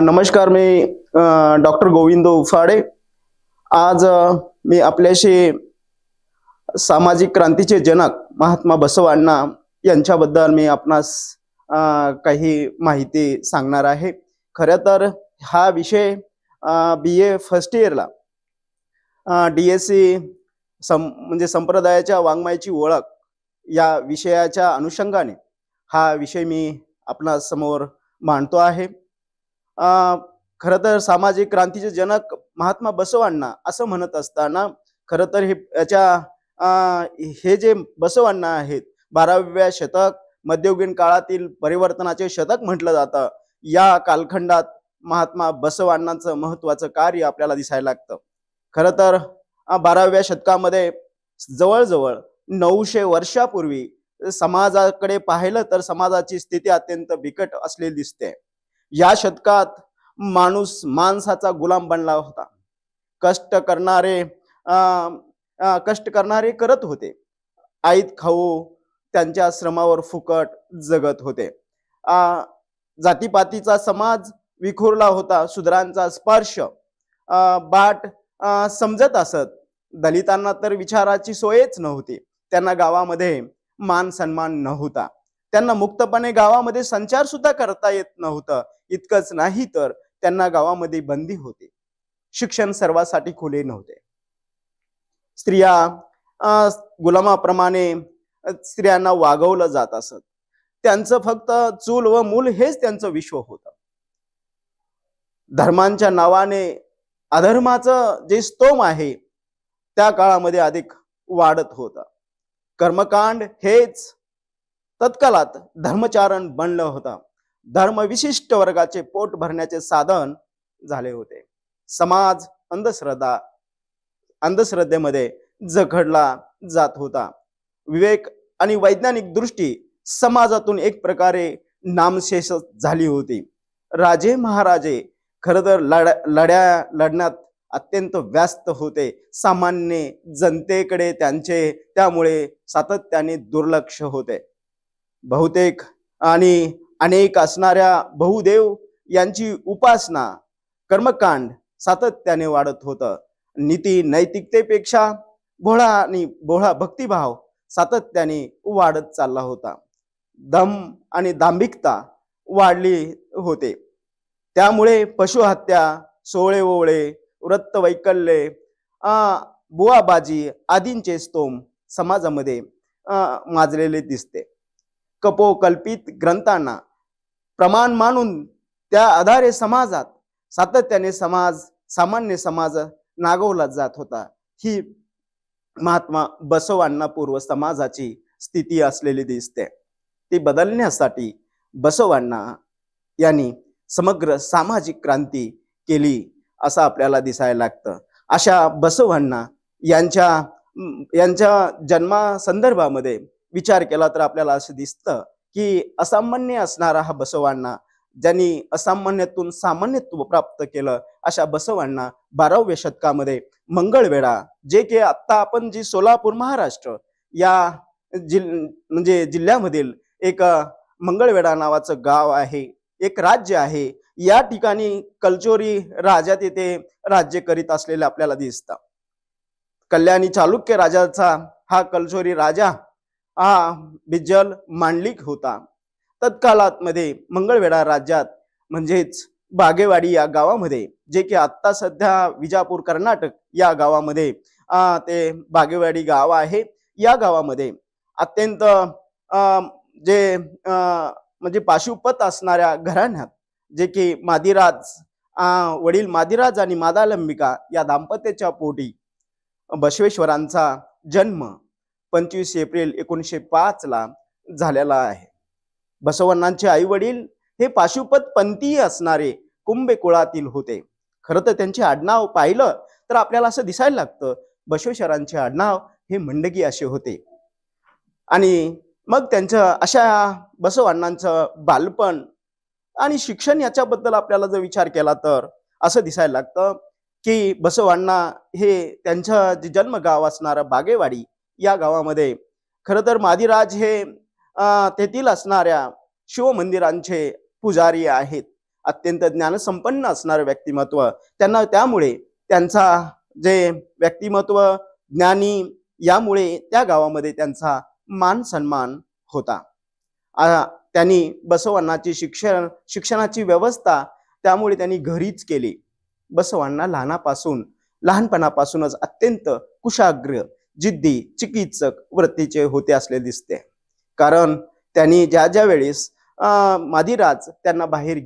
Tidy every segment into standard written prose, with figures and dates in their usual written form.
नमस्कार, मी डॉक्टर गोविंद उफाडे. आज मी आपल्याशी सामाजिक क्रांतीचे जनक महात्मा बसवांना यांच्याबद्दल मी आपणास काही माहिती सांगणार आहे. खरं तर हा विषय BA फर्स्ट इयरला DSC म्हणजे संप्रदायाच्या वाङ्मयाची ओळख या विषयाच्या अनुषंगाने हा विषय मी आपणा समोर मांडतो आहे. खरं तर सामाजिक क्रांतीचे जनक महात्मा बसवांना असं म्हणत असताना खरं तर हे जे बसवांना आहेत 12व्या शतक मध्ययुगीन काळातील परिवर्तनाचे शतक म्हटलं जातं. या कालखंडात महात्मा बसवांनाचं महत्वाचं कार्य आपल्याला दिसायला लागतं. खरं तर 12व्या शतकामध्ये जवळजवळ 900 वर्षापूर्वी समाजाकडे पाहिलं तर समाजाची स्थिती अत्यंत बिकट असलेली दिसते. या शतकात माणूस माणसाचा गुलाम बनला होता. कष्ट करणारे करत होते. आईत खाऊ त्यांच्या श्रमावर फुकट जगत होते. जातीपातीचा समाज विखुरला होता. शूद्रांचा स्पर्श बाट समजत असत. दलितांना तर विचाराची सोयच नव्हती. त्यांना गावामध्ये मान सन्मान नव्हता. त्यांना मुक्तपणे गावामध्ये संचार सुद्धा करता येत नव्हतं. इतकंच नाही तर त्यांना गावामध्ये बंदी होती. शिक्षण सर्वांसाठी खुले नव्हते. स्त्रिया गुलामाप्रमाणे स्त्रियांना वागवलं जात असत. त्यांचं फक्त चूल व मूल हेच त्यांचं विश्व होतं. धर्मांच्या नावाने अधर्माचं जे स्तोम आहे त्या काळामध्ये अधिक वाढत होतं. कर्मकांड हेच तत्कालात धर्मचारण बनलं होतं. धर्म विशिष्ट वर्गाचे पोट भरण्याचे साधन झाले होते. समाज अंधश्रद्धेमध्ये जखडला जात होता. विवेक आणि वैज्ञानिक दृष्टी समाजातून एक प्रकारे नामशेष झाली होती. राजे महाराजे खरं तर लढण्यात अत्यंत व्यस्त होते. सामान्य जनतेकडे त्यामुळे सातत्याने दुर्लक्ष होते. बहुतेक आणि अनेक असणाऱ्या बहुदेव यांची उपासना कर्मकांड सातत्याने वाढत होतं. नीती नैतिकतेपेक्षा भोळा भक्तिभाव सातत्याने वाढत चालला होता. दम आणि दांभिकता वाढली होते. त्यामुळे पशुहत्या, सोळे ओवळे, वृत्तवैकल्ये, बुवाबाजी आदींचे स्तोम समाजामध्ये माजलेले दिसते. कपोकल्पित ग्रंथांना प्रमाण मानून त्या आधारे समाजात सातत्याने सामान्य समाज नागवला जात होता. ही महात्मा बसवांना पूर्व समाजाची स्थिती असलेली दिसते. ती बदलण्यासाठी बसवांना यांनी समग्र सामाजिक क्रांती केली असं आपल्याला दिसायला लागतं. अशा बसवांना यांच्या जन्मासंदर्भामध्ये विचार केला तर आपल्याला असं दिसतं की असामान्य असणारा हा बसवांना, ज्यांनी असामान्यातून सामान्यत्व प्राप्त केलं, अशा बसवांना 12व्या शतकामध्ये मंगळवेढा, जे की आता आपण जी सोलापूर महाराष्ट्र या म्हणजे जिल्ह्यामधील एक मंगळवेढा नावाचं गाव आहे, एक राज्य आहे. या ठिकाणी कलचोरी राजा तिथे राज्य करीत असलेले आपल्याला दिसतं. कल्याणी चालुक्य राजाचा हा कलचोरी राजा बिज्जल मांडलिक होता. तत्कालात मध्ये मंगळवेढा राज्यात म्हणजेच बागेवाडी या गावामध्ये, जे की आता सध्या विजापूर कर्नाटक या गावामध्ये ते बागेवाडी गाव आहे. या गावामध्ये अत्यंत म्हणजे पाशुपत असणाऱ्या घराण्यात, जे की वडील मादिराज आणि मादालंबिका या दाम्पत्याच्या पोटी बसवेश्वरांचा जन्म 25 एप्रिल 1905 ला झालेला आहे. बसवांनांचे आई वडील हे पाशुपत पंथीय असणारे कुंभे कुळातील होते. खरं तर त्यांचे आडनाव पाहिलं तर आपल्याला असं दिसायला लागतं बसवेश्वरांचे आडनाव हे मंडगी असे होते. आणि मग त्यांचं अशा बसवांनांचं बालपण आणि शिक्षण याच्याबद्दल आपल्याला जर विचार केला तर असं दिसायला लागतं की बसवांना हे त्यांचं जे जन्मगाव असणारं बागेवाडी या गावामध्ये खरं तर मादिराज हे तेथील असणाऱ्या शिवमंदिरांचे पुजारी आहेत. अत्यंत ज्ञानसंपन्न असणारं व्यक्तिमत्व, त्यांना त्यामुळे त्यांचा जे व्यक्तिमत्व ज्ञानी, यामुळे त्या गावामध्ये त्यांचा मान सन्मान होता. त्यांनी बसवांनाची शिक्षणाची व्यवस्था त्यामुळे त्यांनी घरीच केली. बसवांना लहानपणापासूनच अत्यंत कुशाग्र, जिद्दी, चिकित्सक वृत्तीचे होते असले दिसते. कारण त्यांनी ज्या वेळेस मादिराज त्यांना बाहेर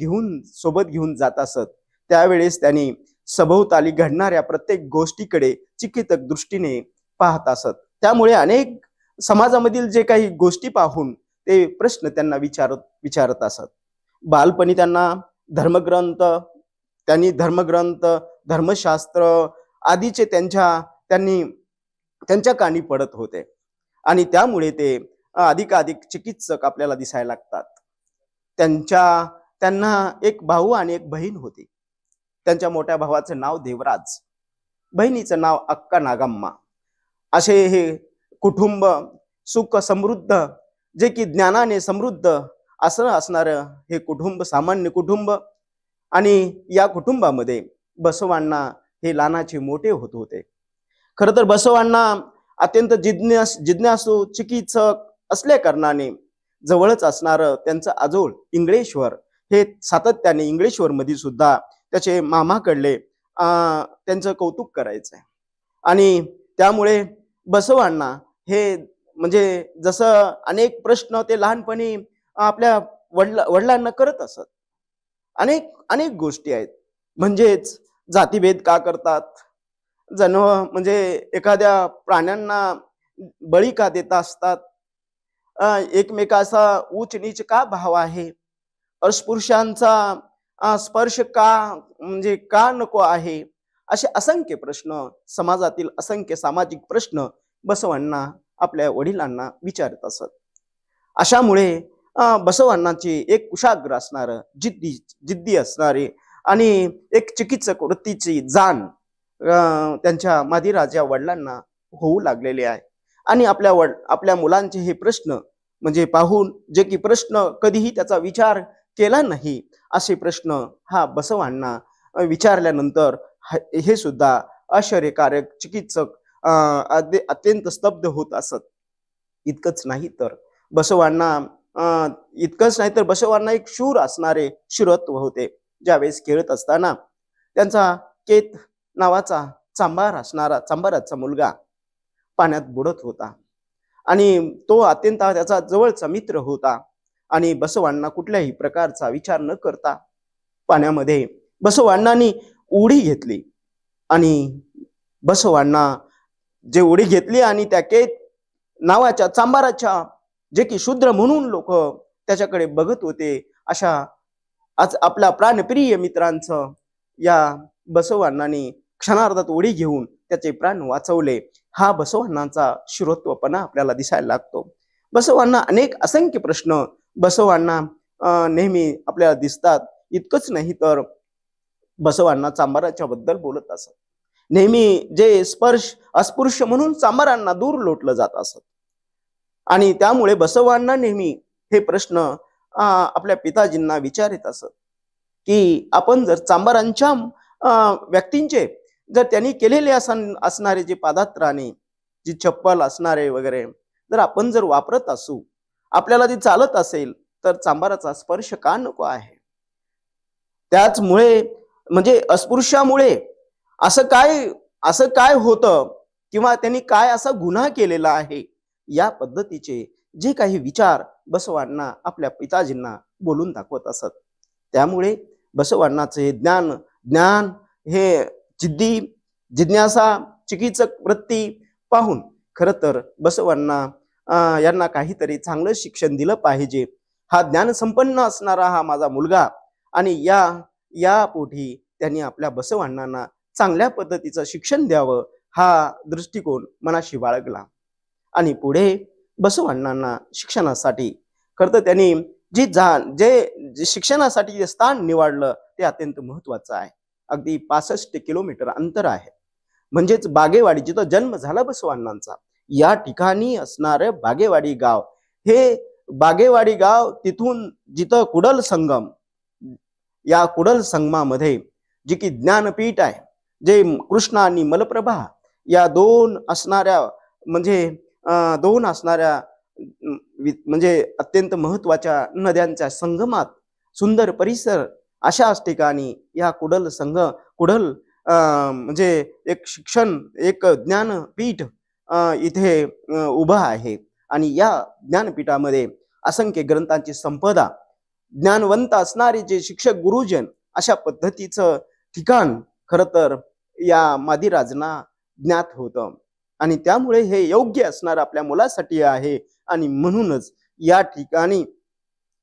सोबत घेऊन जात असत, त्यावेळेस त्यांनी सभोवताली घडणाऱ्या प्रत्येक गोष्टीकडे चिकित्सक दृष्टीने पाहत असत. त्यामुळे अनेक समाजामधील जे काही गोष्टी पाहून ते प्रश्न त्यांना विचारत असत. बालपणी त्यांनी धर्मग्रंथ, धर्मशास्त्र आदीचे त्यांच्या कानी पडत होते आणि त्यामुळे ते अधिकाधिक चिकित्सक आपल्याला दिसायला लागतात. त्यांना एक भाऊ आणि एक बहीण होती. त्यांच्या मोठ्या भावाचं नाव देवराज, बहिणीचं नाव अक्का नागम्मा. असे हे कुटुंब सुख समृद्ध, जे की ज्ञानाने समृद्ध असं असणारं हे कुटुंब, सामान्य कुटुंब. आणि या कुटुंबामध्ये बसवांना हे लहानाचे मोठे होत होते. खरं तर बसवांना अत्यंत जिज्ञासू चिकित्सक असल्या कारणाने जवळच असणारं त्यांचं आजोळ इंगळेश्वर हे सातत्याने इंगळेश्वर मध्ये सुद्धा त्याचे मामाकडले त्यांचं कौतुक करायचंय. आणि त्यामुळे बसवांना हे म्हणजे जसं अनेक प्रश्न ते लहानपणी आपल्या वडिलांना करत असत. अनेक अनेक गोष्टी आहेत. म्हणजेच जातीभेद का करतात, म्हणजे एखाद्या प्राण्यांना बळी का देत असतात, एकमेकाचा उच्च नीच का भाव आहे, अस्पृश्यांचा स्पर्श का नको आहे, असे असंख्य प्रश्न, समाजातील असंख्य सामाजिक प्रश्न बसवांना आपल्या वडिलांना विचारत असत. अशामुळे बसवांनाची एक कुशाग्र असणारं, जिद्दी असणारे आणि एक चिकित्सक वृत्तीची जाण त्यांच्या मादिराजा वडिलांना होऊ लागलेले आहे. आणि आपल्या मुलांचे हे प्रश्न म्हणजे पाहून, जे की प्रश्न कधीही त्याचा विचार केला नाही, असे प्रश्न हा बसवांना विचारल्यानंतर हे सुद्धा आश्चर्यकारक चिकित्सक अत्यंत स्तब्ध होत असत. इतकंच नाही तर बसवांना एक शूर असणारे शिरत्व होते. ज्यावेळेस खेळत असताना त्यांचा केत नावाचा चांबाराचा मुलगा पाण्यात बुडत होता आणि तो अत्यंत त्याचा जवळचा मित्र होता. आणि बसवांना कुठल्याही प्रकारचा विचार न करता पाण्यामध्ये बसवांनानी उडी घेतली. आणि बसवांना जे उडी घेतली आणि त्या केत नावाच्या चांबाराच्या, जे की शूद्र म्हणून लोक त्याच्याकडे बघत होते, अशा आज आपल्या प्राणप्रिय मित्रांचं या बसवांनानी क्षणार्धात उडी घेऊन त्याचे प्राण वाचवले. हा बसवांनाचा शिरोत्वपणा आपल्याला दिसायला लागतो. बसवांना अनेक असंख्य प्रश्न बसवांना नेहमी आपल्याला दिसतात. इतकंच नाही तर बसवांना चांबाराच्या बद्दल बोलत असत. नेहमी जे अस्पृश्य म्हणून चांबारांना दूर लोटलं जात असत. आणि त्यामुळे बसवांना नेहमी हे प्रश्न आपल्या पिताजींना विचारित असत की आपण जर चांबारांच्या व्यक्तींचे जर त्यांनी केलेले असणारे जे पादत्राणे, जी चप्पल असणारे वगैरे जर आपण जर वापरत असू, आपल्याला ती चालत असेल, तर चांबाराचा स्पर्श का नको आहे. त्याचमुळे म्हणजे अस्पृश्यामुळे असं काय होतं किंवा त्यांनी काय असा गुन्हा केलेला आहे, या पद्धतीचे जे काही विचार बसवांना आपल्या पिताजींना बोलून दाखवत असत. त्यामुळे बसवांनाचे ज्ञान हे जिज्ञासा चिकित्सक वृत्ती पाहून खरं तर बसवांना यांना काहीतरी चांगलं शिक्षण दिलं पाहिजे. हा ज्ञानसंपन्न असणारा हा माझा मुलगा, आणि या पोटी त्यांनी आपल्या बसवांना चांगल्या पद्धतीचं शिक्षण द्यावं, हा दृष्टिकोन मनाशी बाळगला. आणि पुढे बसवांना शिक्षणासाठी खरं तर त्यांनी जे शिक्षणासाठी जे स्थान निवडलं ते अत्यंत महत्वाचं आहे. अगदी 65 किलोमीटर अंतर आहे. म्हणजेच बागेवाडी, जिथं जन्म झाला बसवांनांचा, या ठिकाणी असणारे बागेवाडी गाव, हे बागेवाडी गाव तिथून जिथं कुडल संगम या कुडल संगमामध्ये जी की ज्ञानपीठ आहे, जे कृष्णा आणि मलप्रभा या दोन असणाऱ्या म्हणजे दोन असणाऱ्या म्हणजे अत्यंत महत्वाच्या नद्यांच्या संगमात सुंदर परिसर अशाच ठिकाणी या कुडल म्हणजे एक शिक्षण एक ज्ञानपीठ इथे उभा आहे. आणि या ज्ञानपीठामध्ये असंख्य ग्रंथांची संपदा, ज्ञानवंत असणारे जे शिक्षक गुरुजन अशा पद्धतीचं ठिकाण खरं तर या मादिराजना ज्ञात होतं. आणि त्यामुळे हे योग्य असणार आपल्या मुलासाठी आहे. आणि म्हणूनच या ठिकाणी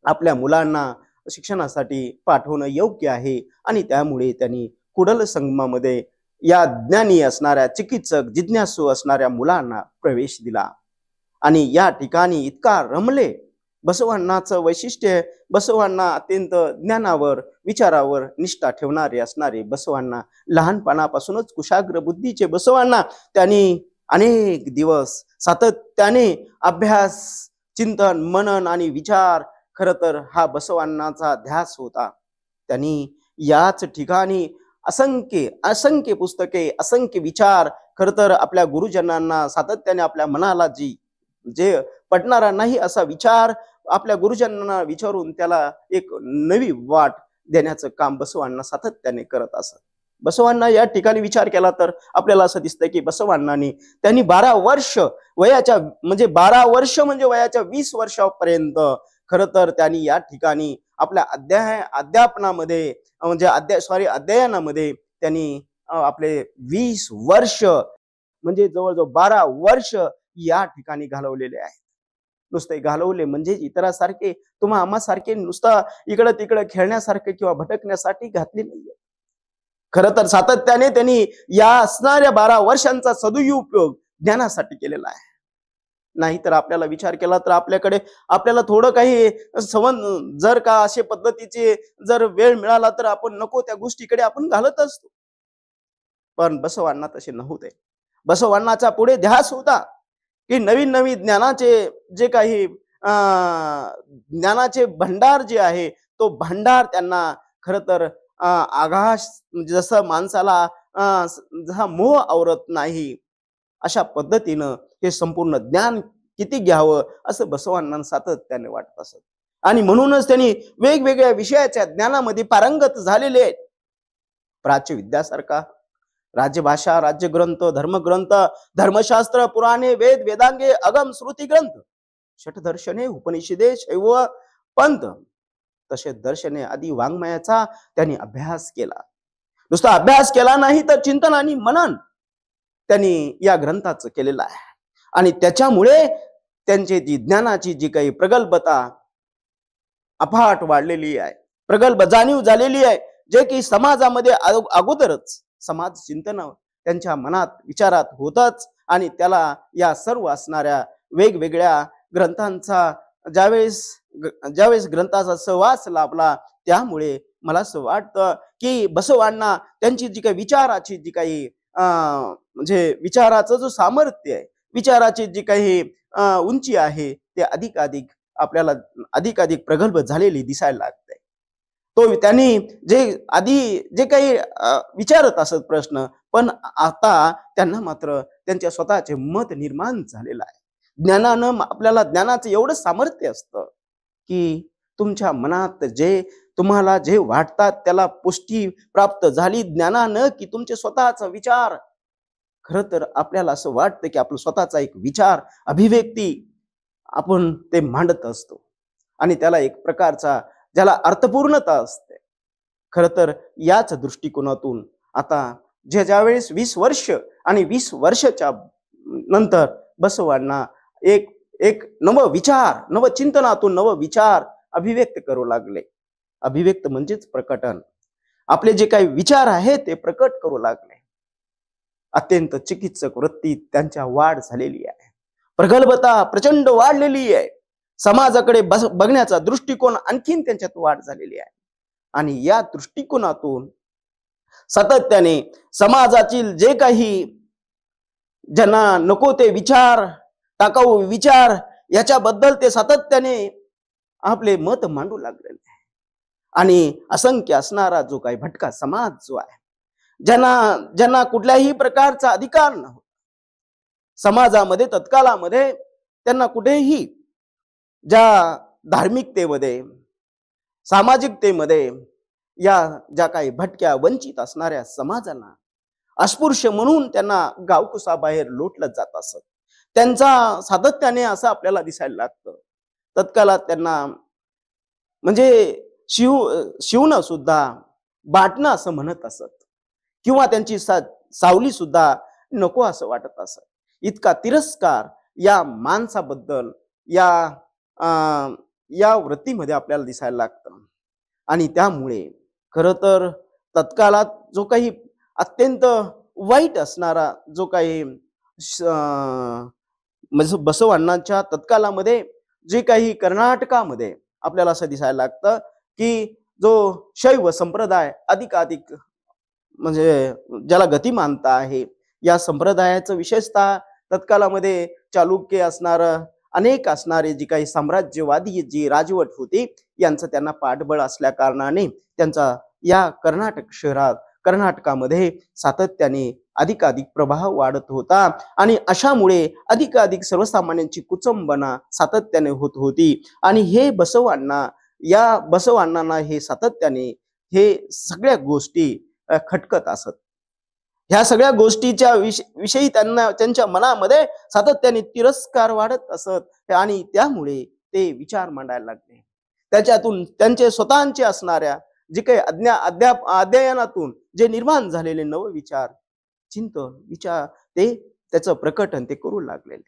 आपल्या मुलांना शिक्षणासाठी पाठवणं योग्य आहे. आणि त्यामुळे त्यांनी कुडल संगमामध्ये या ज्ञानी असणाऱ्या चिकित्सक जिज्ञासू असणाऱ्या मुलांना प्रवेश दिला. आणि या ठिकाणी इतका रमले. बसवांनाचं वैशिष्ट्य, बसवांना अत्यंत ज्ञानावर विचारावर निष्ठा ठेवणारे असणारे बसवांना, लहानपणापासूनच कुशाग्र बुद्धीचे बसवांना त्यांनी अनेक दिवस सातत्याने अभ्यास, चिंतन, मनन आणि विचार खरं तर हा बसवांनाचा ध्यास होता. त्यांनी याच ठिकाणी असंख्य असंख्य पुस्तके, असंख्य विचार खरं तर आपल्या गुरुजनांना सातत्याने आपल्या मनाला जे पटणारा नाही असा विचार आपल्या गुरुजनांना विचारून त्याला एक नवी वाट देण्याचं काम बसवांना सातत्याने करत असत. बसवांना या ठिकाणी विचार केला तर आपल्याला असं दिसतंय की बसवांनानी त्यांनी 12 वर्ष वयाच्या म्हणजे 12 वर्ष म्हणजे वयाच्या 20 वर्षापर्यंत खरं तर त्यांनी या ठिकाणी आपल्या अध्यापनामध्ये म्हणजे अध्ययनामध्ये त्यांनी आपले 20 वर्ष म्हणजे जवळजवळ 12 वर्ष या ठिकाणी घालवलेले आहेत. नुसते घालवले म्हणजे इतरासारखे तुम्हा आम्हासारखे नुसता इकडं तिकडं खेळण्यासारखे किंवा भटकण्यासाठी घातले नाहीये. खरं तर सातत्याने त्यांनी या असणाऱ्या 12 वर्षांचा सदुपयोग ज्ञानासाठी केलेला आहे. नाहीतर आपल्याला विचार केला तर आपल्याला थोडं काही जर का अशा पद्धतीचे जर वेळ मिळाला तर आपण नको त्या गोष्टीकडे आपण घालत असतो. पण बसवांना तसे नव्हते. बसवांनाचा पुढे ध्यास होता की नवीन नवीन ज्ञानाचे जे काही ज्ञानाचे भंडार जे आहे तो भंडार त्यांना खरं तर आकाश जसं माणसाला जसा मोह आवरत नाही अशा पद्धतीनं हे संपूर्ण ज्ञान किती घ्यावं असं बसवांना सातत्याने वाटत असत. आणि म्हणूनच त्यांनी वेगवेगळ्या विषयाच्या ज्ञानामध्ये पारंगत झालेले आहेत. प्राच्य विद्यासारखा राज्यभाषा, राज्यग्रंथ, धर्मग्रंथ, धर्मशास्त्र, पुराणे, वेद, वेदांगे, अगम, श्रुती ग्रंथ, षटदर्शने, उपनिषदे, शैव पंथ तसे दर्शने आदी वाङ्मयाचा त्यांनी अभ्यास केला. नुसता अभ्यास केला नाही तर चिंतन आणि मनन त्यांनी या ग्रंथाचं केलेलं आहे. आणि त्याच्यामुळे त्यांची जी ज्ञानाची जी काही प्रगल्भता अफाट वाढलेली आहे, प्रगल्भ जाणीव झालेली आहे, जे की समाजामध्ये अगोदरच समाज चिंतन त्यांच्या मनात विचारात होतच. आणि त्याला या सर्व असणाऱ्या वेगवेगळ्या ग्रंथांचा ज्यावेळेस ग्रंथाचा सहवास लाभला त्यामुळे मला असं वाटतं की बसवांना त्यांची जी काही विचाराची जी काही म्हणजे विचाराचं जो सामर्थ्य आहे, विचाराची जी काही उंची आहे ते आपल्याला अधिक प्रगल्भ झालेली दिसायला लागते. तो त्यांनी जे काही विचारत असत प्रश्न, पण आता त्यांना मात्र त्यांच्या स्वतःचे मत निर्माण झालेलं आहे. ज्ञानानं आपल्याला ज्ञानाचं एवढं सामर्थ्य असतं की तुमच्या मनात तुम्हाला जे वाटतात त्याला पुष्टी प्राप्त झाली ज्ञानानं की तुमचे स्वतःचा विचार खरं तर आपल्याला असं वाटतं की आपला स्वतःचा एक विचार अभिव्यक्ती आपण ते मांडत असतो आणि त्याला एक प्रकारचा ज्याला अर्थपूर्णता असते. खरं तर याच दृष्टिकोनातून आता ज्यावेळेस 20 वर्ष आणि 20 वर्षाच्या नंतर बसवांना एक नव चिंतनातून नव विचार अभिव्यक्त करू लागले. अभिव्यक्त म्हणजेच प्रकटन. आपले जे काही विचार आहेत ते प्रकट करू लागले. अत्यंत चिकित्सक वृत्ती त्यांच्या वाढ झालेली आहे. प्रगल्भता प्रचंड वाढलेली आहे. समाजाकडे बघण्याचा दृष्टिकोन आणखीन त्यांच्यात वाढ झालेली आहे. आणि या दृष्टिकोनातून सातत्याने समाजातील जे काही ज्यांना नको ते विचार, टाकाऊ विचार याच्याबद्दल ते सातत्याने आपले मत मांडू लागलेले आहे. आणि असंख्य असणारा जो काही भटका समाज जो आहे, ज्यांना ज्यांना कुठल्याही प्रकारचा अधिकार नव्हता समाजामध्ये, तत्कालामध्ये त्यांना कुठेही ज्या धार्मिकतेमध्ये, सामाजिकतेमध्ये या ज्या काही भटक्या वंचित असणाऱ्या समाजांना अस्पृश्य म्हणून त्यांना गावकुसाबाहेर लोटलं जात असत. त्यांचा सातत्याने असं आपल्याला दिसायला लागतं. तत्कालात त्यांना म्हणजे शिवणं सुद्धा बाटणं असं म्हणत असत किंवा त्यांची सावली सुद्धा नको असं वाटत असत. इतका तिरस्कार या माणसाबद्दल या या वृत्तीमध्ये आपल्याला दिसायला लागतं. आणि त्यामुळे खरं तर तत्कालात जो काही अत्यंत वाईट असणारा जो काही म्हणजे बसवांनाच्या तत्कालामध्ये जे काही कर्नाटकामध्ये आपल्याला असं दिसायला लागतं की जो शैव संप्रदाय अधिकाधिक म्हणजे ज्याला गतिमानता आहे, या संप्रदायाचं विशेषतः तत्कालामध्ये चालुक्य असणार अनेक असणारे जी काही साम्राज्यवादी जी राजवट होती यांचं त्यांना पाठबळ असल्या कारणाने त्यांचा या कर्नाटकामध्ये सातत्याने अधिकाधिक प्रभाव वाढत होता. आणि अशामुळे अधिकाधिक सर्वसामान्यांची कुचंबना सातत्याने होत होती. आणि हे या बसवांना हे सातत्याने हे सगळ्या गोष्टी खटकत असत. ह्या सगळ्या गोष्टीच्या विषयी त्यांना त्यांच्या मनामध्ये सातत्याने तिरस्कार वाढत असत. आणि त्यामुळे ते विचार मांडायला लागले. त्याच्यातून त्यांचे स्वतःचे असणाऱ्या जे काही अध्ययनातून जे निर्माण झालेले नवविचार चिंतन विचार ते त्याचं प्रकटन ते करू लागलेले.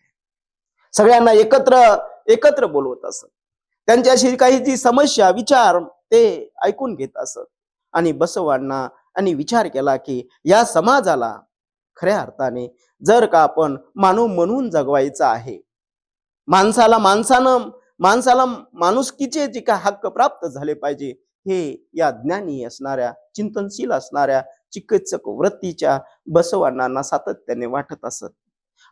सगळ्यांना एकत्र बोलवत असत. त्यांच्याशी काही जी समस्या विचार ते ऐकून घेत असत. आणि बसवांना आणि विचार केला की या समाजाला खऱ्या अर्थाने जर का आपण मानव म्हणून जगवायचं आहे, माणसाला माणुसकीचे जे काय हक्क प्राप्त झाले पाहिजे, हे या ज्ञानी असणाऱ्या चिंतनशील असणाऱ्या चिकित्सक वृत्तीच्या बसवांना सातत्याने वाटत असत.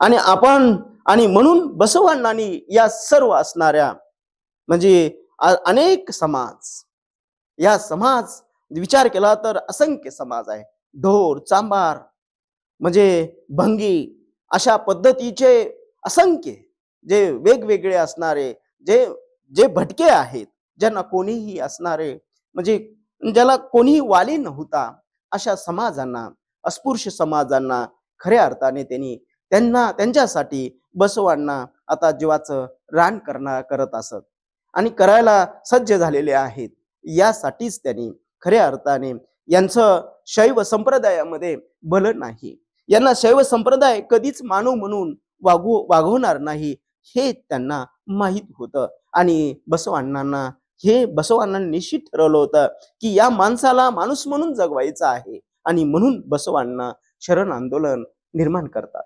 आणि म्हणून बसवांनानी या सर्व असणाऱ्या म्हणजे अनेक समाज विचार केला तर असंख्य समाज आहे. ढोर चांबार म्हणजे भंगी अशा पद्धतीचे असंख्य जे वेगवेगळे असणारे जे भटके आहेत, ज्यांना कोणीही असणारे म्हणजे ज्याला कोणीही वाली नव्हता, अशा समाजांना अस्पृश्य समाजांना खऱ्या अर्थाने त्यांच्यासाठी बसवांना आता जीवाचं रान करत असत आणि करायला सज्ज झालेले आहेत. यासाठीच त्यांनी खऱ्या अर्थाने यांचं शैव संप्रदायामध्ये भल नाही, यांना शैव संप्रदाय कधीच मानव म्हणून वागवणार नाही हे त्यांना माहित होतं. आणि बसवांना निश्चित ठरवलं होतं की या माणसाला माणूस म्हणून जगवायचं आहे. आणि म्हणून बसवांना शरण आंदोलन निर्माण करतात.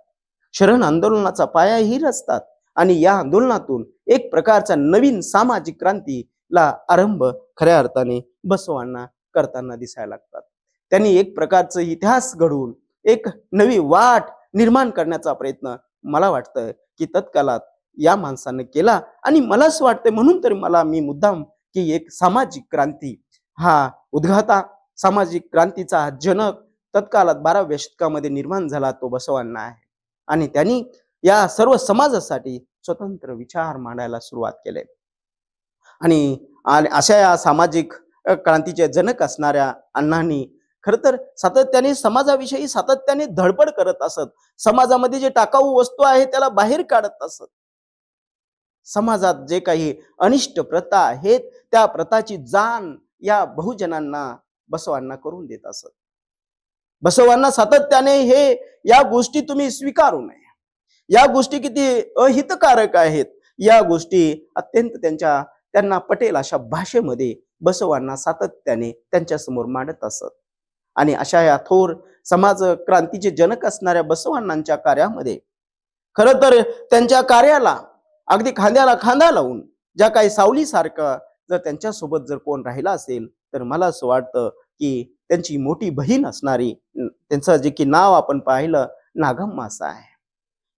शरण आंदोलनाचा पाया ही रचतात. आणि या आंदोलनातून एक प्रकारचा नवीन सामाजिक क्रांतीला आरंभ खऱ्या अर्थाने बसवांना करताना दिसायला लागतात. त्यांनी एक प्रकारचा इतिहास घडवून एक नवी वाट निर्माण करण्याचा प्रयत्न मला वाटतं की तत्कालात या माणसाने केला. आणि मला असं वाटतं म्हणून तरी मी मुद्दाम की एक सामाजिक क्रांती हा उद्घाता, सामाजिक क्रांतीचा जनक तत्कालात 12व्या शतकामध्ये निर्माण झाला तो बसवांना आहे. आणि त्यांनी या सर्व समाजासाठी स्वतंत्र विचार मांडायला सुरुवात केली. आणि अशा या सामाजिक क्रांतीचे जनक असणाऱ्या अण्णांनी खर तर सातत्याने समाजाविषयी सातत्याने धडपड करत असत. समाजामध्ये जे टाकाऊ वस्तू आहे त्याला बाहेर काढत असत. समाजात जे काही अनिष्ट प्रथा आहेत त्या प्रथाची जाण या बहुजनांना बसवांना करून देत असत. बसवांना सातत्याने या गोष्टी तुम्ही स्वीकारू नये, या गोष्टी किती अहितकारक आहेत, या गोष्टी अत्यंत त्यांना पटेल अशा भाषेमध्ये बसवांना सातत्याने त्यांच्या समोर मांडत असत. आणि अशा या थोर समाज क्रांतीचे जनक असणाऱ्या बसवांनांच्या कार्यामध्ये खरं तर त्यांच्या कार्याला अगदी खांद्याला खांदा लावून ज्या काही सावलीसारखं जर त्यांच्यासोबत जर कोण राहिला असेल तर मला असं वाटतं की त्यांची मोठी बहीण असणारी, त्यांचं जे की नाव आपण पाहिलं नागम्मा असं आहे.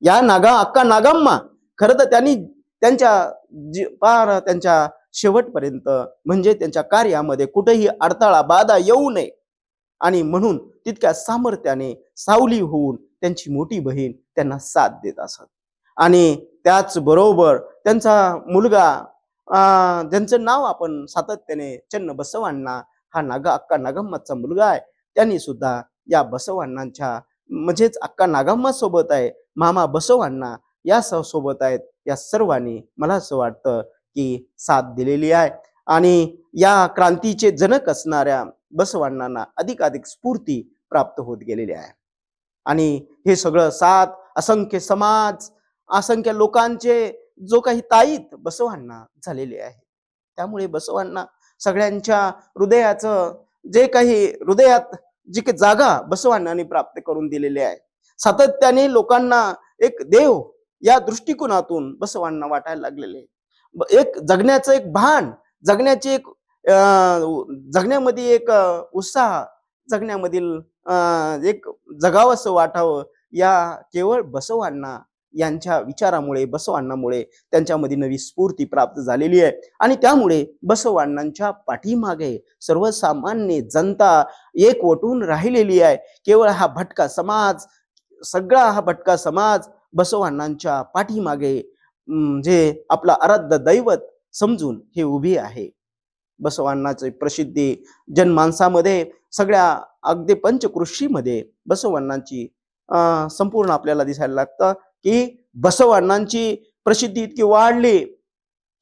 या अक्का नागम्मा खरं तर त्यांनी त्यांच्या शेवटपर्यंत म्हणजे त्यांच्या कार्यामध्ये कुठेही अडथळा बाधा येऊ नये आणि म्हणून तितक्या सामर्थ्याने सावली होऊन त्यांची मोठी बहीण त्यांना साथ देत असत. आणि त्याचबरोबर त्यांचा मुलगा ज्यांचं नाव आपण सातत्याने चन्न बसवांना हा अक्का नागम्माचा मुलगा आहे, त्यांनी सुद्धा या बसवांनांच्या म्हणजेच अक्का नागम्मा सोबत आहे, मामा बसवांना या सोबत आहेत, या सर्वांनी मला असं वाटतं की साथ दिलेली आहे. आणि या क्रांतीचे जनक असणाऱ्या बसवांना अधिकाधिक स्फूर्ती प्राप्त होत गेलेली आहे. आणि हे सगळं साथ असंख्य समाज असंख्य लोकांचे जो काही ताईत बसवांना झालेले आहे. त्यामुळे बसवांना सगळ्यांच्या हृदयाचं जे काही हृदयात जी काही जागा बसवांनांनी प्राप्त करून दिलेली आहे. सातत्याने लोकांना एक देव या दृष्टिकोनातून बसवांना वाटायला लागलेले, एक जगण्याचं एक भान, जगण्याची एक जगण्यामध्ये एक उत्साह, जगण्यामधील एक जगावंसं वाटावं या केवळ बसवांना यांच्या विचारामुळे बसवांनामुळे त्यांच्यामध्ये नवी स्फूर्ती प्राप्त झालेली आहे. आणि त्यामुळे बसवांनांच्या पाठीमागे सर्वसामान्य जनता एकवटून राहिलेली आहे. केवळ हा भटका समाज, सगळा हा भटका समाज बसवांनांच्या पाठीमागे जे आपला आराध्य दैवत समजून हे उभी आहे. बसवांनाची प्रसिद्धी जनमानसामध्ये सगळ्या अगदी पंचकृषीमध्ये बसवांनांची संपूर्ण आपल्याला दिसायला लागतं की बसवांनांची प्रसिद्धी इतकी वाढली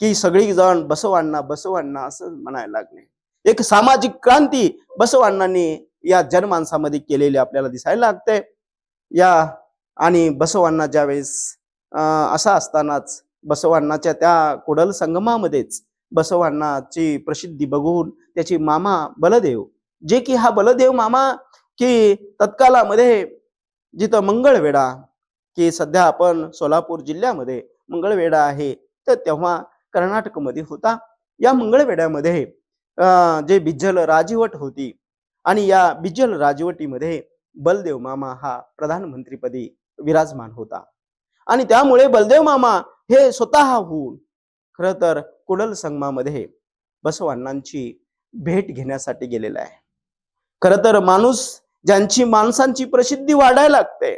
की सगळी जण बसवांना बसवांना असं म्हणायला लागले. एक सामाजिक क्रांती बसवांनांनी या जनमानसामध्ये केलेली आपल्याला दिसायला लागते. या आणि बसवांना ज्यावेळेस असा असतानाच बसवांनाच्या त्या कुडल संगमामध्येच बसवांनाची प्रसिद्धी बघून त्याची मामा बलदेव, जे की हा बलदेव मामा की तत्कालामध्ये जिथं मंगळवेढा की सध्या आपण सोलापूर जिल्ह्यामध्ये मंगळवेढा आहे, तर तेव्हा कर्नाटकमध्ये होता. या मंगळवेढ्यामध्ये जे बिज्जल राजवट होती आणि या बिज्जल राजवटीमध्ये बलदेव मामा हा प्रधानमंत्रीपदी विराजमान होता. आणि त्यामुळे बलदेव मामा हे स्वतःहून खरं तर कुडल संगमामध्ये बसवांनांची भेट घेण्यासाठी गेलेला आहे. खरं तर माणूस ज्यांची माणसांची प्रसिद्धी वाढायला लागते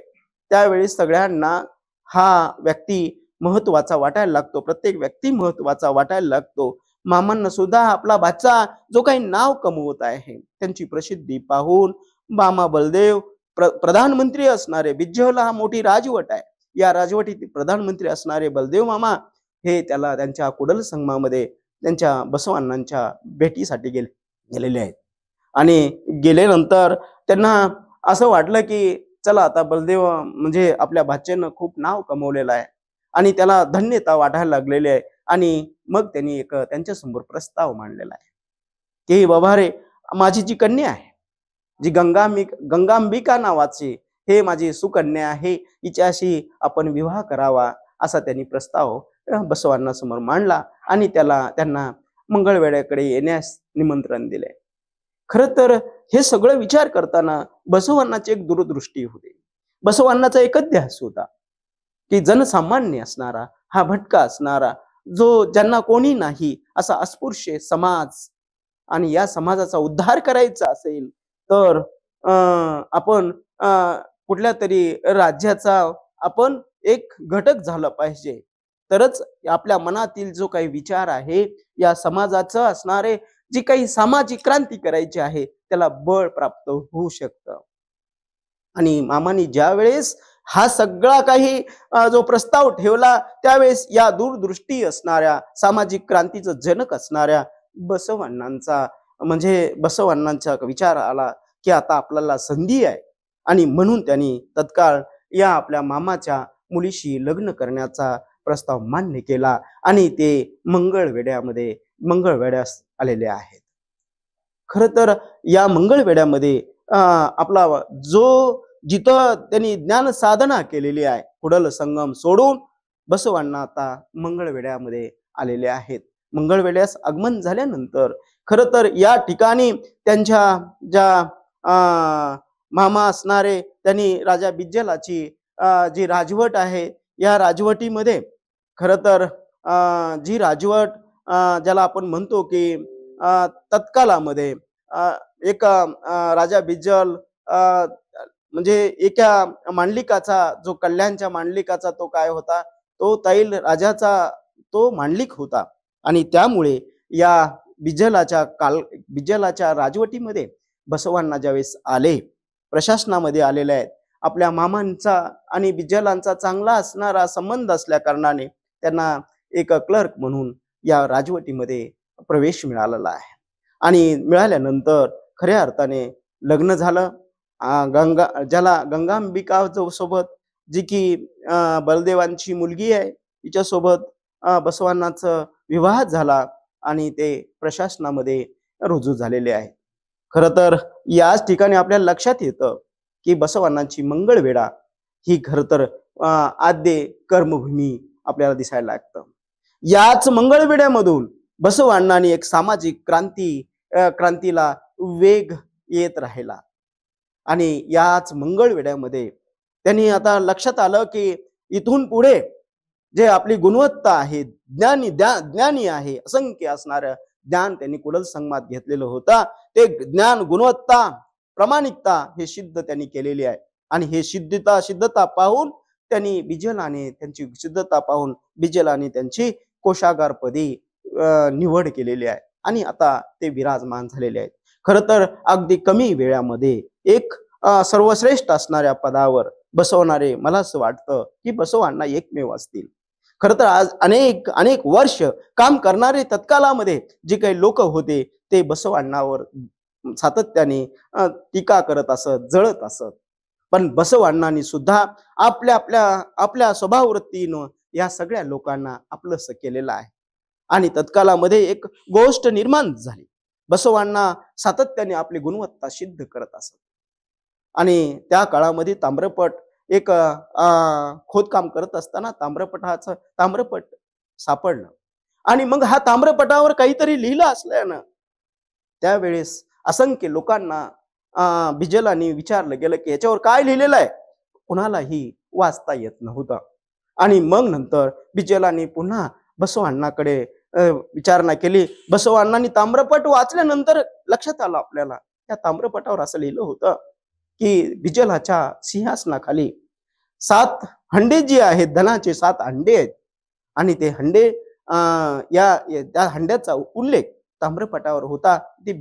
त्यावेळी सगळ्यांना हा व्यक्ती महत्वाचा वाटायला लागतो, प्रत्येक व्यक्ती महत्वाचा वाटायला लागतो. मामांना सुद्धा आपला भाचा जो काही नाव कमवत आहे त्यांची प्रसिद्धी पाहून मामा बलदेव प्रधानमंत्री असणारे, बिज्जल हा मोठी राजवट आहे, या राजवटीत प्रधानमंत्री असणारे बलदेव मामा हे त्याला त्यांच्या कुडल संगमामध्ये त्यांच्या बसवांनांच्या भेटीसाठी गेलेले आहेत. आणि गेल्यानंतर त्यांना असं वाटलं की चला आता बलदेव म्हणजे आपल्या भाच्यानं खूप नाव कमवलेलं आहे आणि त्याला धन्यता वाटायला लागलेली आहे. आणि मग त्यांनी एक त्यांच्या समोर प्रस्ताव मांडलेला आहे की बाबा रे, माझी जी कन्या आहे, जी गंगांबिका नावाची हे माझी सुकन्या आहे, हिच्याशी आपण विवाह करावा असा त्यांनी प्रस्ताव बसवांना समोर मांडला आणि त्यांना मंगळवेढ्याकडे येण्यास निमंत्रण दिले. खरं तर हे सगळं विचार करताना बसवांनाची एक दूरदृष्टी होती. बसवांनाचा एकच ध्यास होता की जनसामान्य असणारा, हा भटका असणारा, जो ज्यांना कोणी नाही असा अस्पृश्य समाज, आणि या समाजाचा उद्धार करायचा असेल तर आपण कुठल्या तरी राज्याचा आपण एक घटक झालं पाहिजे, तरच आपल्या मनातील जो काही विचार आहे या समाजाचं असणारे जी काही सामाजिक क्रांती करायची आहे त्याला बळ प्राप्त होऊ शकतं. आणि मामानी ज्या वेळेस हा सगळा काही जो प्रस्ताव ठेवला त्यावेळेस या दूरदृष्टी असणाऱ्या सामाजिक क्रांतीचं जनक असणाऱ्या बसवांनांचा म्हणजे बसवांनांचा विचार आला की आता आपल्याला संधी आहे. आणि म्हणून त्यांनी तत्काळ या आपल्या मामाच्या मुलीशी लग्न करण्याचा प्रस्ताव मान्य केला आणि ते मंगळवेढ्यास आलेले आहेत. खरं तर या मंगळवेढ्यामध्ये आपला जो जिथं त्यांनी ज्ञान साधना केलेली आहे, कुडल संगम सोडून बसवांना आता मंगळवेढ्यामध्ये आलेले आहेत. मंगळवेढ्यास आगमन झाल्यानंतर खरं तर या ठिकाणी त्यांच्या ज्या मामा असणारे त्यांनी राजा बिज्जलाची जी राजवट आहे या राजवटीमध्ये खरं तर जी राजवट ज्याला आपण म्हणतो की तत्कालामध्ये अ, एक राजा बिज्जल म्हणजे एका मांडलिकाचा जो कल्याणच्या मांडलिकाचा तो काय होता, तो तैल राजाचा तो मांडलिक होता. आणि त्यामुळे या बिज्जलाच्या राजवटीमध्ये बसवांना ज्यावेळेस आले, प्रशासनामध्ये आलेले आहेत, आपल्या मामांचा आणि बिज्जलांचा चांगला असणारा संबंध असल्या कारणाने त्यांना एक क्लर्क म्हणून या राजवटीमध्ये प्रवेश मिळालेला आहे. आणि मिळाल्यानंतर खऱ्या अर्थाने लग्न झालं. ज्याला गंगांबिका जो सोबत, जी की बलदेवांची मुलगी आहे, तिच्यासोबत बसवांनाचं विवाह झाला आणि ते प्रशासनामध्ये रुजू झालेले आहे. खरं तर याच ठिकाणी आपल्याला लक्षात येतं की बसवांनाची मंगळवेढा ही खरं तर आद्य कर्मभूमी आपल्याला दिसायला लागतं. याच मंगळवेढ्यामधून बसवांनानी एक सामाजिक क्रांतीला वेग येत राहिला. आणि याच मंगळवेढ्यामध्ये त्यांनी आता लक्षात आलं की इथून पुढे जे आपली गुणवत्ता आहे, ज्ञानी आहे, असंख्य असणारं ज्ञान त्यांनी कुडल संगमात घेतलेलं होतं. ते ज्ञान, गुणवत्ता, प्रामाणिकता हे सिद्ध त्यांनी केलेली आहे. आणि हे सिद्धता पाहून त्यांची सिद्धता पाहून बिज्जलाने त्यांची कोषागारपदी निवड केलेली आहे. आणि आता ते विराजमान झालेले आहेत. खरं तर अगदी कमी वेळामध्ये एक सर्वश्रेष्ठ असणाऱ्या पदावर बसवणारे, मला असं वाटतं की बसवांना एकमेव असतील. खरं तर आज अनेक अनेक वर्ष काम करणारे तत्कालामध्ये जे काही लोक होते ते बसवांनावर सातत्याने टीका करत असत, जळत असत. पण बसवांनांनी सुद्धा आपल्या आपल्या आपल्या स्वभाववृत्तीनं या सगळ्या लोकांना आपलंसं केलेलं आहे. आणि तत्कालामध्ये एक गोष्ट निर्माण झाली. बसवांना सातत्याने आपली गुणवत्ता सिद्ध करत असत. आणि त्या काळामध्ये ताम्रपट एक खोदकाम करत असताना ताम्रपट सापडलं. आणि मग हा ताम्रपटावर काहीतरी लिहिलं असल्यानं त्यावेळेस असंख्य लोकांना बिज्जलांनी विचारलं गेलं की याच्यावर काय लिहिलेलं आहे. कुणालाही वाचता येत नव्हतं. आणि मग नंतर बिज्जलांनी पुन्हा बसवांनाकडे विचारणा केली. बसवांनांनी ताम्रपट वाचल्यानंतर लक्षात आलं आपल्याला त्या ताम्रपटावर असं लिहिलं होतं की बिज्जलाच्या सिंहासनाखाली 7 हंडे जी आहेत, धनाचे 7 हंडे आहेत. आणि ते हंडे त्या हंड्याचा उल्लेख ताम्रपटावर होता. ते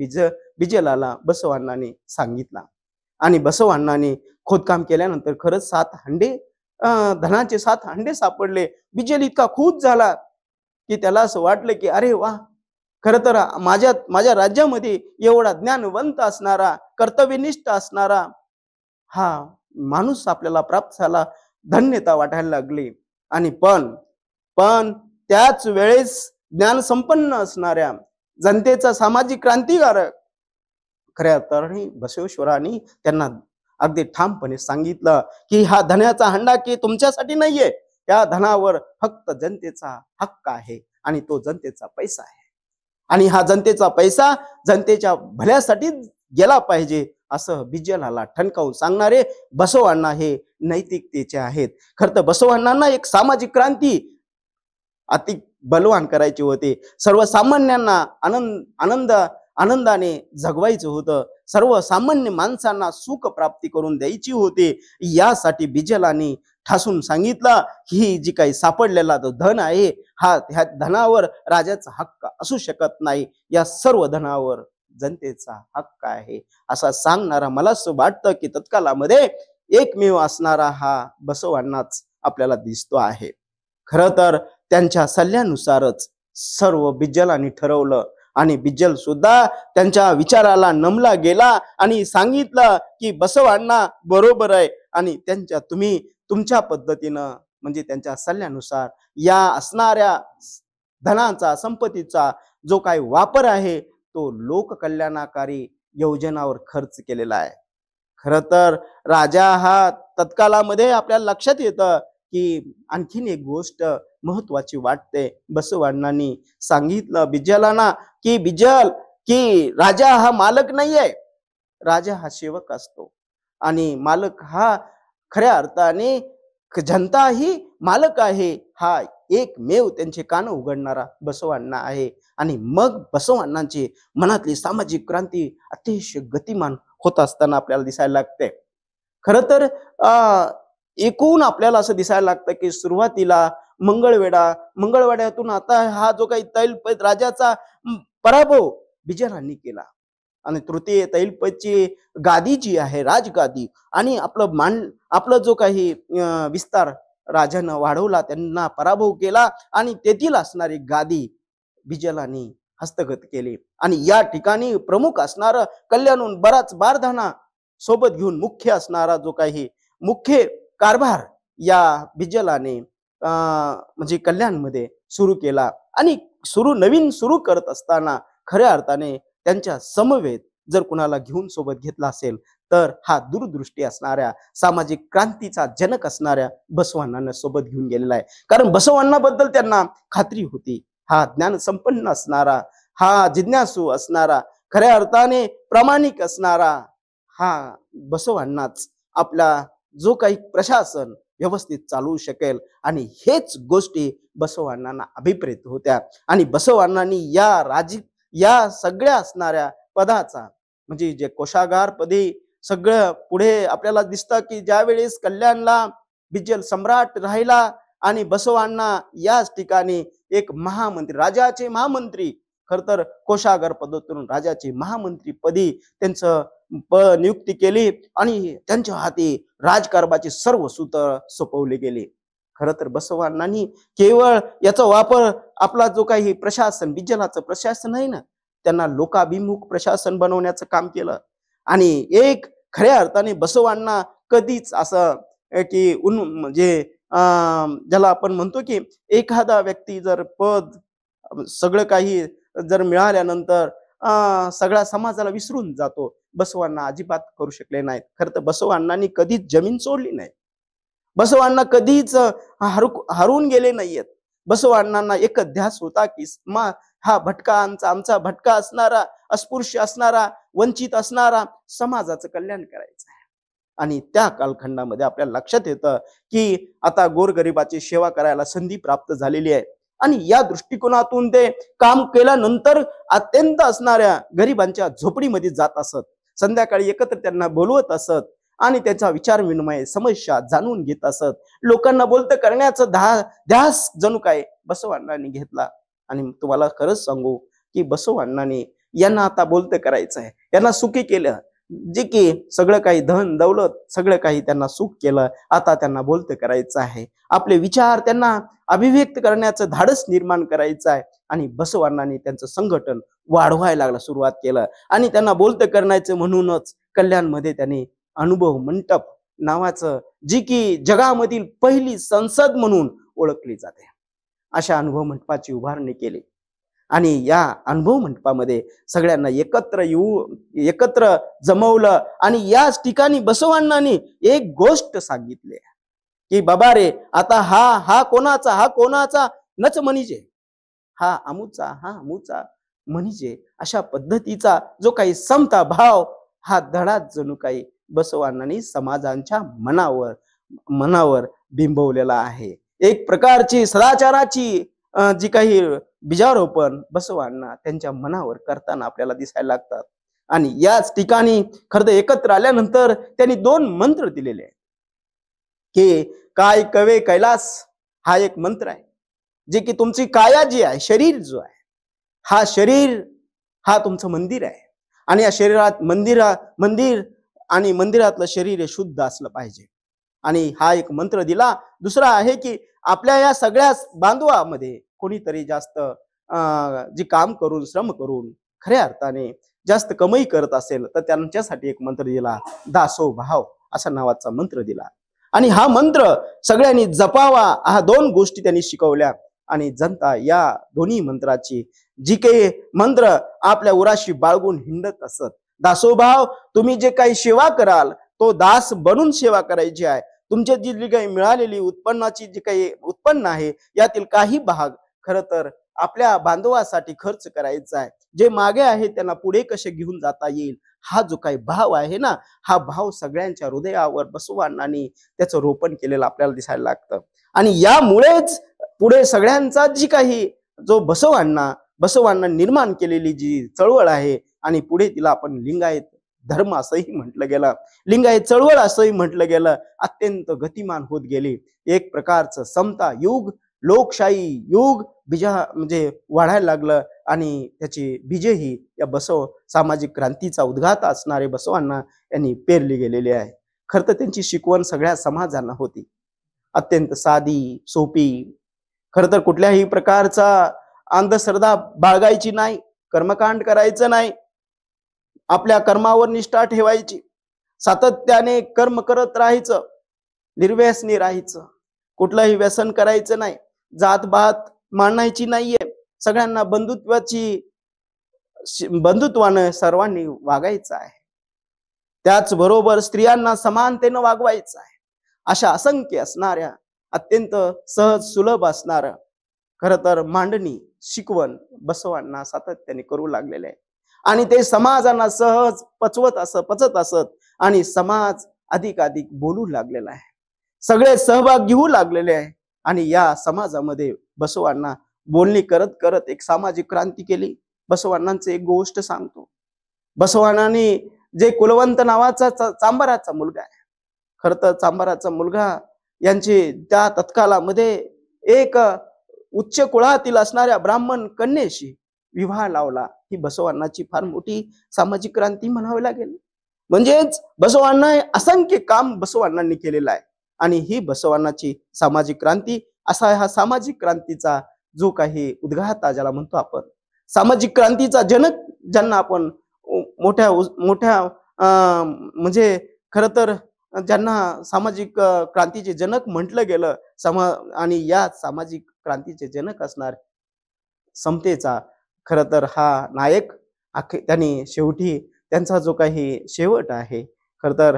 बिज्जलाला बसवांनांनी सांगितला. आणि बसवांनांनी खोदकाम केल्यानंतर खरंच 7 हंडे, धनाचे 7 हंडे सापडले. बिज्जल इतका खुश झाला की त्याला असं वाटलं की अरे वा, खरं तर माझ्या राज्यामध्ये एवढा ज्ञानवंत असणारा, कर्तव्यनिष्ठ असणारा हा माणूस आपल्याला प्राप्त झाला, धन्यता वाटायला लागली. आणि पण त्याच वेळेस ज्ञान संपन्न असणाऱ्या जनतेचा सामाजिक क्रांतिकारक खऱ्या अर्थाने बसवेश्वरांनी त्यांना अगदी ठामपणे सांगितलं की हा धनाचा हंडा की तुमच्यासाठी नाहीये, या धनावर फक्त जनतेचा हक्क आहे आणि तो जनतेचा पैसा आहे. आणि हा जनतेचा पैसा जनतेच्या भल्यासाठी गेला पाहिजे असं बिज्जलाला ठणकावून सांगणारे बसवांना हे नैतिकतेचे आहेत. खरं तर बसवांना एक सामाजिक क्रांती अति बलवान करायचे होते. सर्वसामान्यांना आनंदाने जगवायचं होतं. सर्वसामान्य माणसांना सुख प्राप्ती करून द्यायची होती. यासाठी बिज्जलांनी ठासून सांगितलं ही जी काही सापडलेला तो धन आहे, ह्या धनावर राजाचा हक्क असू शकत नाही. या सर्व धनावर जनतेचा हक्क आहे असा सांगणारा मला असं वाटतं की तत्कालामध्ये एकमेव असणारा हा बसवांनाच आपल्याला दिसतो आहे. खरं तर त्यांच्या सल्ल्यानुसारच सर्व बिज्जलांनी ठरवलं. आणि बिज्जल सुद्धा त्यांच्या विचाराला नमला गेला आणि सांगितलं की बसवांना बरोबर आहे. आणि तुम्ही तुमच्या पद्धतीनं म्हणजे त्यांच्या सल्ल्यानुसार या असणाऱ्या धनाचा, संपत्तीचा जो काही वापर आहे तो लोककल्याणकारी योजनावर खर्च केलेला आहे. खरं तर राजा हा तत्कालामध्ये आपल्याला लक्षात येतं की आणखीन एक गोष्ट महत्वाची वाटते. बसवांनांनी सांगितलं बिज्जलांना की बिज्जल की राजा हा मालक नाहीये, राजा हा सेवक असतो. आणि मालक हा खऱ्या अर्थाने जनता ही मालक आहे. हा एकमेव त्यांचे कान उघडणारा बसवांना आहे. आणि मग बसवांनाची मनातली सामाजिक क्रांती अतिशय गतिमान होत असताना आपल्याला दिसायला लागते. खर तर एकूण आपल्याला असं दिसायला लागतं की सुरुवातीला मंगळवेढ्यातून आता हा जो काही तैलपैत राजाचा पराभव बिजलांनी केला आणि तृतीय तैलपैतची गादी जी आहे राजगादी आणि आपलं जो काही विस्तार राजानं वाढवला, त्यांना पराभव केला आणि तेथील असणारी गादी बिजलांनी हस्तगत केली. आणि या ठिकाणी प्रमुख असणारं कल्याणहून बराच बारदाना सोबत घेऊन मुख्य असणारा जो काही मुख्य कारभार या बिजलाने म्हणजे कल्याणमध्ये सुरू केला. आणि नवीन सुरू करत असताना खऱ्या अर्थाने त्यांच्या समवेत जर कुणाला घेऊन सोबत घेतला असेल तर हा दूरदृष्टी असणाऱ्या सामाजिक क्रांतीचा जनक असणाऱ्या बसवांना सोबत घेऊन गेलेला आहे. कारण बसवांनाबद्दल त्यांना खात्री होती. हा ज्ञान संपन्न असणारा, हा जिज्ञासू असणारा, खऱ्या अर्थाने प्रामाणिक असणारा हा बसवांनाच आपला जो काही प्रशासन व्यवस्थित चालवू शकेल. आणि हेच गोष्टी बसवांना अभिप्रेत होत्या. आणि बसवांनी या सगळ्या असणाऱ्या पदाचा म्हणजे जे कोशागार पदी सगळं पुढे आपल्याला दिसतं की ज्या वेळेस कल्याणला बिज्जल सम्राट राहिला आणि बसवांना याच ठिकाणी एक महामंत्री, राजाचे महामंत्री, खर तर कोशागार पदातून राजाचे महामंत्री पदी त्यांचं नियुक्ती केली आणि त्यांच्या हाती राजकारभाराचे सर्व सूत्र सोपवले गेले. खर तर बसवांनी केवळ याचा वापर आपला जो काही प्रशासन, बिज्जलाचं प्रशासन आहे ना, त्यांना लोकाभिमुख प्रशासन बनवण्याचं काम केलं. आणि एक खऱ्या अर्थाने बसवांना कधीच असं की म्हणजे ज्याला आपण म्हणतो की एखादा व्यक्ती जर पद सगळं काही जर मिळाल्यानंतर सगळ्या समाजाला विसरून जातो, बसवांना अजिबात करू शकले नाहीत. खरं तर बसवांनी कधीच जमीन सोडली नाही. बसवांना कधीच हरून गेले नाहीयेत. बसवांना एक ध्यास होता की हा आमचा भटका असणारा, अस्पृश्य असणारा, वंचित असणारा समाजाचं कल्याण करायचं आहे. आणि त्या कालखंडामध्ये आपल्याला लक्षात येतं की आता गोरगरिबाची सेवा करायला संधी प्राप्त झालेली आहे. आणि या दृष्टिकोनातून ते काम केल्यानंतर अत्यंत असणाऱ्या गरिबांच्या झोपडीमध्ये जात असत. संध्याकाळी एकत्र त्यांना बोलवत असत आणि त्याचा विचार विनिमय, समस्या जाणून घेत असत. लोकांना बोलतं करण्याचं ध्यास जणू काय बसवांनी घेतला. आणि तुम्हाला खरंच सांगू की बसवांनी यांना आता बोलतं करायचं आहे, यांना सुखी केलं. जे की सगळं काही धन दौलत सगळं काही त्यांना सुख केलं, आता त्यांना बोलतं करायचं आहे. आपले विचार त्यांना अभिव्यक्त करण्याचं धाडस निर्माण करायचं आहे. आणि बसवांनी त्यांचं संघटन वाढवायला सुरुवात केलं. आणि त्यांना बोलतं करण्याचं म्हणूनच कल्याणमध्ये त्यांनी अनुभव मंडप नावाचं, जी की जगामधील पहिली संसद म्हणून ओळखली जाते, अशा अनुभव मंडपाची उभारणी केली. आणि या अनुभव मंडपामध्ये सगळ्यांना एकत्र जमवलं. आणि याच ठिकाणी बसवांनी एक गोष्ट सांगितली की बाबा रे, आता हा कोणाचा नच म्हणजे, हा अमुचा म्हणजे, अशा पद्धतीचा जो काही समता भाव हा धडा जणू काही बसवांनी समाजांच्या मनावर बिंबवलेला आहे. एक प्रकारची सदाचाराची जी काही बीजारोपण बसवांना त्यांच्या मनावर करताना आपल्याला दिसायला लागतात. आणि याच ठिकाणी खरं एकत्र आल्यानंतर त्यांनी 2 मंत्र दिलेले आहेत की काय कवे कैलास, हा एक मंत्र आहे. जे की तुमची काया जी आहे, शरीर जो आहे, हा शरीर हा तुमचं मंदिर आहे. आणि या शरीरात मंदिर आणि मंदिरातलं शरीर हे शुद्ध असलं पाहिजे. आणि हा एक मंत्र दिला. दुसरा आहे की आपल्या या सगळ्या बांधवामध्ये कोणीतरी जास्त जे काम करून, श्रम करून खऱ्या अर्थाने जास्त कमाई करत असेल तर त्यांच्यासाठी एक मंत्र दिला, दासोभाव असा नावाचा मंत्र दिला. आणि हा मंत्र सगळ्यांनी जपावा, हा 2 गोष्टी त्यांनी शिकवल्या. आणि जनता या दोन्ही मंत्राची जी काही मंत्र आपल्या उराशी बाळगून हिंडत असत. दासोभाव, तुम्ही जे काही सेवा कराल तो दास बनून सेवा करायची आहे. तुमच्या जी काही मिळालेली उत्पन्नाची जी काही उत्पन्न आहे यातील काही भाग खरं तर आपल्या बांधवासाठी खर्च करायचा आहे, जे मागे आहे त्यांना पुढे कसे घेऊन जाता येईल, हा जो काही भाव आहे ना, हा भाव सगळ्यांच्या हृदयावर बसवांनी त्याचं रोपण केलेलं आपल्याला दिसायला लागतं. आणि यामुळेच पुढे सगळ्यांचा जी काही जो बसवांना निर्माण केलेली जी चळवळ आहे, आणि पुढे तिला आपण लिंगायत धर्म असंही म्हटलं गेलं, लिंगायत चळवळ असंही म्हटलं गेलं, अत्यंत गतिमान होत गेली. एक प्रकारचं समता युग, लोकशाही युग म्हणजे वाढायला लागलं. आणि त्याची बीजेही या बसव सामाजिक क्रांतीचा उद्घात असणारे बसवांना यांनी पेरली गेलेली आहे. खरं तर त्यांची शिकवण सगळ्या समाजांना होती, अत्यंत साधी सोपी. खरं तर कुठल्याही प्रकारचा अंधश्रद्धा बाळगायची नाही, कर्मकांड करायचं नाही, आपल्या कर्मावर निष्ठा ठेवायची, सातत्याने कर्म करत राहायचं, निर्व्यसनी राहायचं, कुठलंही व्यसन करायचं नाही, जातभात मानायची नाहीये, सगळ्यांना बंधुत्वानं सर्वांनी वागायचं आहे. त्याचबरोबर स्त्रियांना समानतेनं वागवायचं आहे. अशा असंख्य असणाऱ्या, अत्यंत सहज सुलभ असणार खरं तर मांडणी शिकवण बसवांना सातत्याने करू लागलेले आहे. आणि ते समाजांना सहज पचत असत आणि समाज अधिकाधिक बोलू लागलेला आहे, सगळे सहभाग घेऊ लागलेले आहे. आणि या समाजामध्ये बसवांना बोलणी करत करत एक सामाजिक क्रांती केली. बसवांनांचे एक गोष्ट सांगतो. बसवानाने जे कुलवंत नावाचा चांबाराचा मुलगा आहे, खरं तर चांबाराचा मुलगा यांचे त्या तत्कालामध्ये एक उच्च कुळातील असणाऱ्या ब्राह्मण कन्येशी विवाह लावला. ही बसवांनाची फार मोठी सामाजिक क्रांती म्हणावी लागेल. म्हणजेच बसवांना असंख्य काम बसवांनांनी केलेलं आहे. आणि ही बसवांनाची सामाजिक क्रांती, असा हा सामाजिक क्रांतीचा जो काही उद्घात ज्याला म्हणतो आपण, सामाजिक क्रांतीचा जनक ज्यांना आपण मोठ्या मोठ्या म्हणजे खरं तर ज्यांना सामाजिक क्रांतीचे जनक म्हटलं गेलं, आणि या सामाजिक क्रांतीचे जनक असणार समतेचा खरं तर हा नायक, त्यांनी शेवटी त्यांचा जो काही शेवट आहे, खरं तर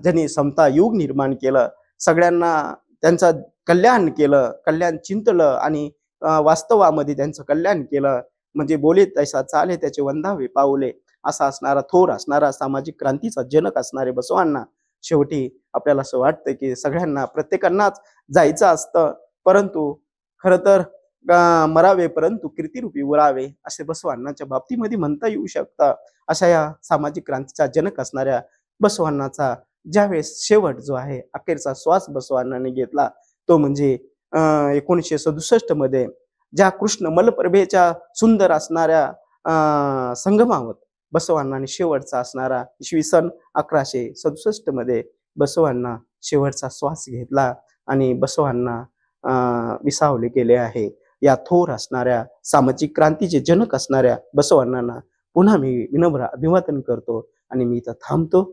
ज्यांनी समता युग निर्माण केलं, सगळ्यांना त्यांचं कल्याण केलं, कल्याण चिंतलं आणि वास्तवामध्ये त्यांचं कल्याण केलं. म्हणजे बोले तैसा चाले त्याचे वंदावे पाऊले, असा असणारा थोर असणारा सामाजिक क्रांतीचा जनक असणारे बसवांना शेवटी आपल्याला असं वाटतं की सगळ्यांना प्रत्येकांनाच जायचं असतं, परंतु खरं तर मरावे परंतु कीर्तिरूपी उरावे, असे बसवांनाच्या बाबतीमध्ये म्हणता येऊ शकतं. अशा या सामाजिक क्रांतीचा जनक असणाऱ्या बसवांनाचा ज्यावेळेस शेवट जो आहे, अखेरचा श्वास बसवांनाने घेतला, तो म्हणजे 1967 मध्ये ज्या कृष्ण मलप्रभेच्या सुंदर असणाऱ्या संगमावर बसवांनाने शेवटचा असणारा इसवी 1167 मध्ये बसवांना शेवटचा श्वास घेतला आणि बसवांना विसावले गेले आहे. या थोर असणाऱ्या सामाजिक क्रांतीचे जनक असणाऱ्या बसवांना पुन्हा मी विनम्र अभिवादन करतो आणि मी इथं थांबतो.